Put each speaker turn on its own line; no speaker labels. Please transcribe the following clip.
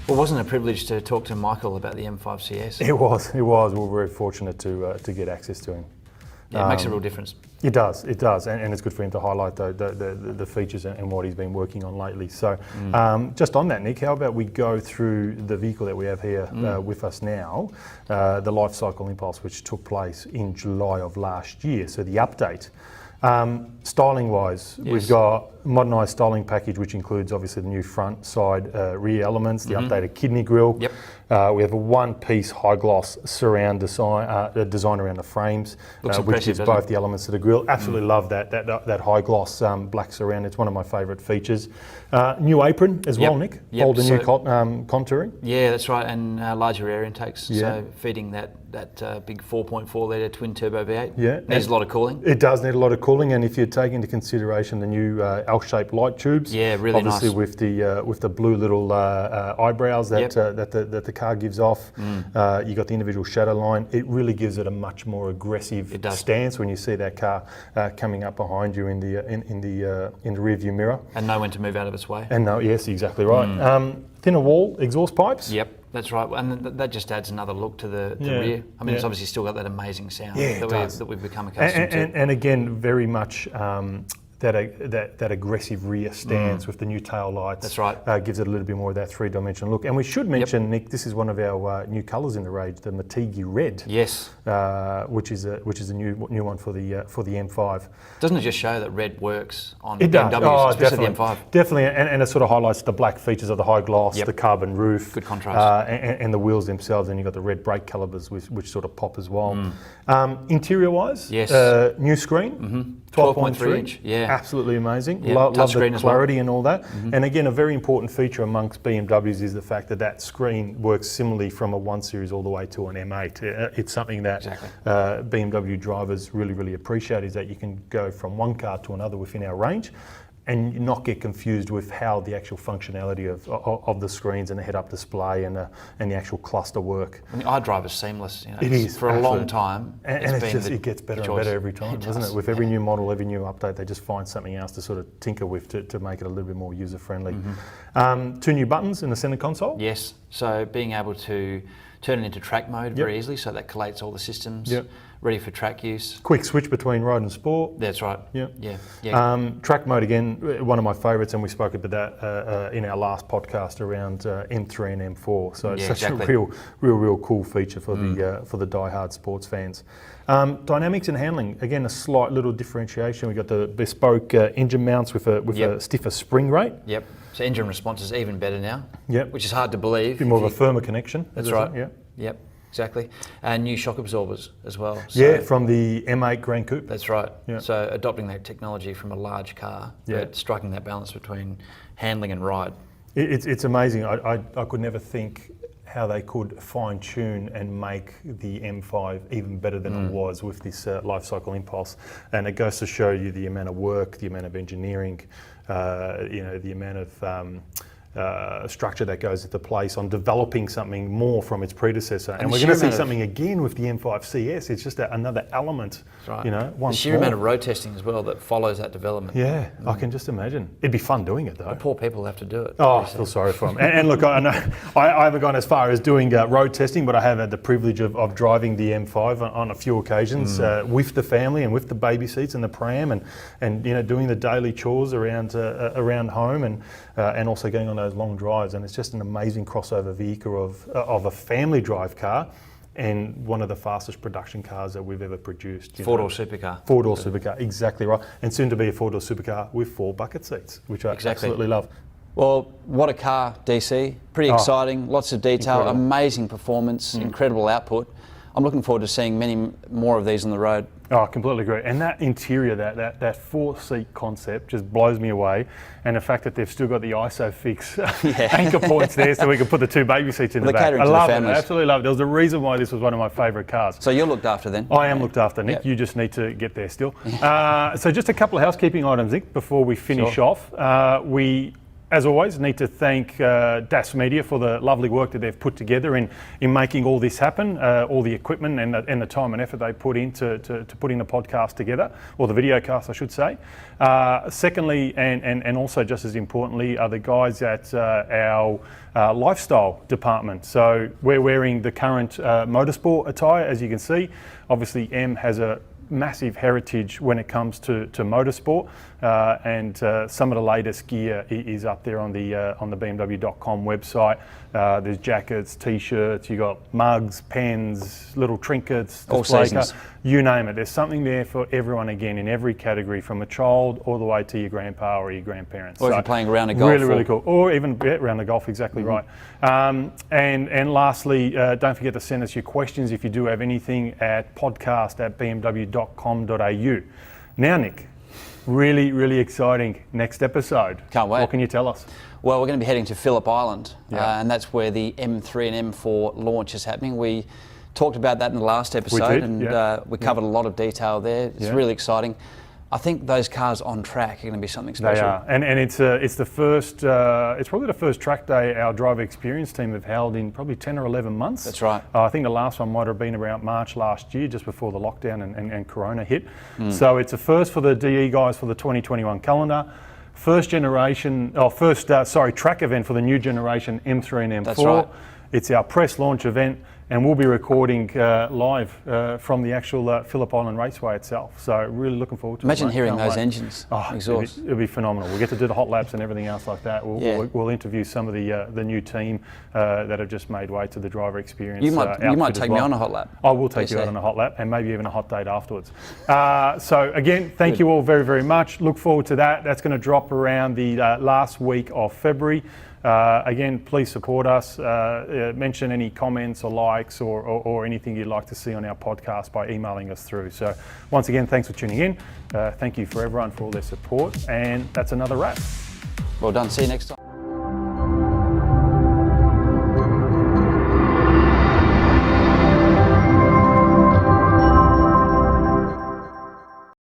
Well, wasn't it a privilege to talk to Michael about the M5 CS?
It was. We were very fortunate to get access to him.
Yeah, it makes a real difference.
It does, and it's good for him to highlight the features and what he's been working on lately. So just on that, Nick, how about we go through the vehicle that we have here with us now, the Life Cycle Impulse, which took place in July of last year, so the update. Styling wise, we've got modernised styling package, which includes obviously the new front, side, rear elements, the updated kidney grille.
Yep.
We have a one-piece high-gloss surround design around the frames, which gives both the elements of the grille. Absolutely love that high-gloss black surround. It's one of my favourite features. New apron as well, Nick. All the new contouring.
Yeah, that's right, and larger air intakes. So feeding that big 4.4 litre twin turbo V8.
Yeah,
needs a lot of cooling.
It does need a lot of cooling, and if you take into consideration the new L-shaped light tubes,
really
obviously
nice.
with the blue little eyebrows that the car gives off. You got the individual shadow line. It really gives it a much more aggressive stance when you see that car coming up behind you in the rear view mirror.
And know when to move out of its way.
And yes, exactly right. Thinner wall exhaust pipes.
Yep. That's right, and that just adds another look to the rear. I mean, it's obviously still got that amazing sound that we've become accustomed to.
And again, very much that aggressive rear stance with the new tail lights.
That's right.
Gives it a little bit more of that three-dimensional look. And we should mention, Nick, this is one of our new colours in the range, the Matigi Red.
Yes.
Which is a new one for the M5.
Doesn't it just show that red works on
BMWs,
especially the M5?
Definitely, and it sort of highlights the black features of the high gloss, the carbon roof.
Good contrast.
And the wheels themselves, and you've got the red brake calipers, which sort of pop as well. Interior-wise, new screen, 12.3
inch. Yeah.
Absolutely amazing.
Yeah.
Love the clarity
well.
and all that. And again, a very important feature amongst BMWs is the fact that screen works similarly from a 1 Series all the way to an M8. It's something that BMW drivers really appreciate, is that you can go from one car to another within our range and not get confused with how the actual functionality of the screens and the head-up display and the actual cluster work.
And the iDrive is seamless.
It is
for a long time,
and it gets better and better every time, doesn't it? With every new model, every new update, they just find something else to sort of tinker with to make it a little bit more user-friendly. 2 new buttons in the centre console.
Yes, so being able to turn it into track mode very easily, so that collates all the systems. Ready for track use. Quick
switch between road and sport.
That's right.
Yeah. Track mode again, one of my favourites, and we spoke about that in our last podcast around M3 and M4. So it's such a real cool feature for the die-hard sports fans. Dynamics and handling, again, a slight little differentiation. We got the bespoke engine mounts with a stiffer spring rate.
Yep. So engine response is even better now.
Yep.
Which is hard to believe.
A bit more of a firmer connection.
That's right. Yep. Exactly, and new shock absorbers as well.
So, from the M8 Grand Coupe.
That's right. Yeah. So adopting that technology from a large car, but striking that balance between handling and ride.
It's amazing. I could never think how they could fine tune and make the M5 even better than it was with this Life Cycle Impulse. And it goes to show you the amount of work, the amount of engineering, the amount of structure that goes into place on developing something more from its predecessor. And we're going to see something again with the M5 CS. It's just another element,
the sheer amount of road testing as well that follows that development.
Yeah, I can just imagine. It'd be fun doing it though.
The poor people have to do it.
Oh, I feel sorry for them. And look, I know I haven't gone as far as doing road testing, but I have had the privilege of driving the M5 on a few occasions with the family and with the baby seats and the pram and doing the daily chores around home and also going on those long drives, and it's just an amazing crossover vehicle of a family drive car and one of the fastest production cars that we've ever produced.
Four-door supercar.
Four-door supercar, exactly right. And soon to be a four-door supercar with 4 bucket seats, which I absolutely love.
Well, what a car, DC. Pretty exciting, lots of detail,
incredible.
Amazing performance, incredible output. I'm looking forward to seeing many more of these on the road.
Oh, I completely agree. And that interior, that 4-seat concept just blows me away. And the fact that they've still got the ISOFIX anchor points there so we can put the 2 baby seats in the back. I love it. I absolutely love it. There was a reason why this was one of my favourite cars.
So you're looked after then?
I am looked after, Nick. Yep. You just need to get there still. So just a couple of housekeeping items, Nick, before we finish off. We as always, need to thank DAS Media for the lovely work that they've put together in making all this happen, all the equipment and the time and effort they put into to putting the podcast together, or the video cast, I should say. Secondly, and also just as importantly, are the guys at our lifestyle department. So we're wearing the current motorsport attire, as you can see. Obviously, M has a massive heritage when it comes to motorsport, and some of the latest gear is up there on the bmw.com website. There's jackets, t-shirts, you got mugs, pens, little trinkets,
all seasons.
You name it. There's something there for everyone, again, in every category, from a child all the way to your grandpa or your grandparents.
Or if you're playing a round of golf.
Really cool. Or even round of golf, exactly right. And lastly, don't forget to send us your questions if you do have anything at podcast@bmw.com.au. Now, Nick, really exciting next episode.
Can't wait.
What can you tell us?
Well, we're going to be heading to Phillip Island, and that's where the M3 and M4 launch is happening. We talked about that in the last episode, we covered a lot of detail there. It's really exciting. I think those cars on track are going to be something special.
They are, and it's the first. It's probably the first track day our driver experience team have held in probably 10 or 11 months.
That's right.
I think the last one might have been around March last year, just before the lockdown and Corona hit. So it's a first for the DE guys for the 2021 calendar. Track event for the new generation M3 and M4.
That's right.
It's our press launch event, and we'll be recording live from the actual Phillip Island Raceway itself. So really looking forward to it.
Imagine hearing those engines exhaust.
It'll be phenomenal. We'll get to do the hot laps and everything else like that. We'll interview some of the new team that have just made way to the driver experience.
You might take me on a hot lap.
I will take you out on a hot lap, and maybe even a hot date afterwards. So again, thank you all very much. Look forward to that. That's going to drop around the last week of February. Again, please support us. Mention any comments or likes or anything you'd like to see on our podcast by emailing us through. So once again, thanks for tuning in. Thank you for everyone for all their support, and that's another wrap.
Well done. See you next time.